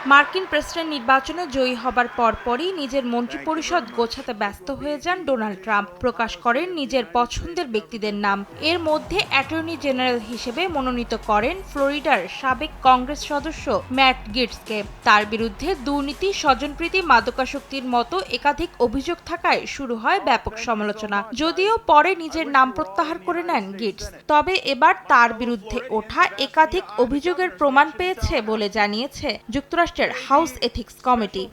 মার্কিন প্রেসিডেন্ট নির্বাচনে জয়ী হবার পরপরই নিজের মন্ত্রিপরিষদ গোছাতে ব্যস্ত হয়ে যান ডোনাল্ড ট্রাম্প। প্রকাশ করেন নিজের পছন্দের ব্যক্তিদের নাম। এর মধ্যে অ্যাটর্নি জেনারেল হিসেবে মনোনীত করেন ফ্লোরিডার সাবেক কংগ্রেস সদস্য ম্যাট গেটসকে। তার বিরুদ্ধে দুর্নীতি, স্বজনপ্রীতি, মাদকাসক্তির মতো একাধিক অভিযোগ থাকায় শুরু হয় ব্যাপক সমালোচনা। যদিও পরে নিজের নাম প্রত্যাহার করে নেন গেটস, তবে এবার তার বিরুদ্ধে ওঠা একাধিক অভিযোগের প্রমাণ পেয়েছে বলে জানিয়েছে যুক্তরাষ্ট্রের হাউস এথিক্স কমিটি।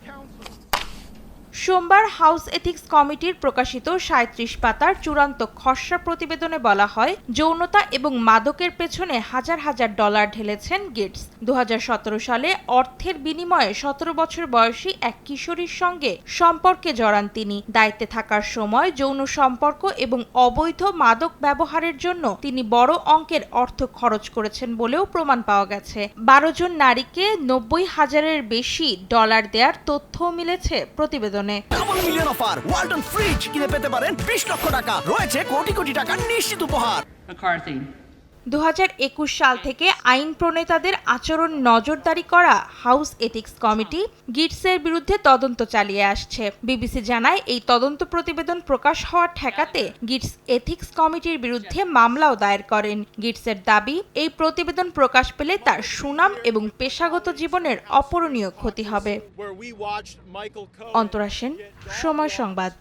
সোমবার হাউস এথিক্স কমিটির প্রকাশিত ৩৭ পাতার চূড়ান্ত খসড়া প্রতিবেদনে বলা হয়, যৌনতা এবং মাদকের পেছনে হাজার হাজার ডলার ঢেলেছেন গেটস। ২০১৭ সালে অর্থের বিনিময়ে ১৭ বছর বয়সী এক কিশোরীর সঙ্গে সম্পর্কে জড়ান তিনি। দায়িত্বে থাকার সময় যৌন সম্পর্ক এবং অবৈধ মাদক ব্যবহারের জন্য তিনি বড় অঙ্কের অর্থ খরচ করেছেন বলেও প্রমাণ পাওয়া গেছে। ১২ জন নারীকে ৯০,০০০-এর বেশি ডলার দেওয়ার তথ্যও মিলেছে প্রতিবেদনে। Double million offer, Walton fridge কিনে পেতে পারেন ২০ লক্ষ টাকা, রয়েছে কোটি কোটি টাকার নিশ্চিত উপহার। ২০২১ সাল থেকে আইন প্রণেতাদের আচরণ নজরদারি করা হাউস এথিক্স কমিটি গিটসের বিরুদ্ধে তদন্ত চালিয়ে আসছে। বিবিসি জানায়, এই তদন্ত প্রতিবেদন প্রকাশ হওয়া ঠেকাতে গিটস এথিক্স কমিটির বিরুদ্ধে মামলাও দায়ের করেন। গিটসের দাবি, এই প্রতিবেদন প্রকাশ পেলে তার সুনাম এবং পেশাগত জীবনের অপূরণীয় ক্ষতি হবে। অন্তরা সেন, সময় সংবাদ।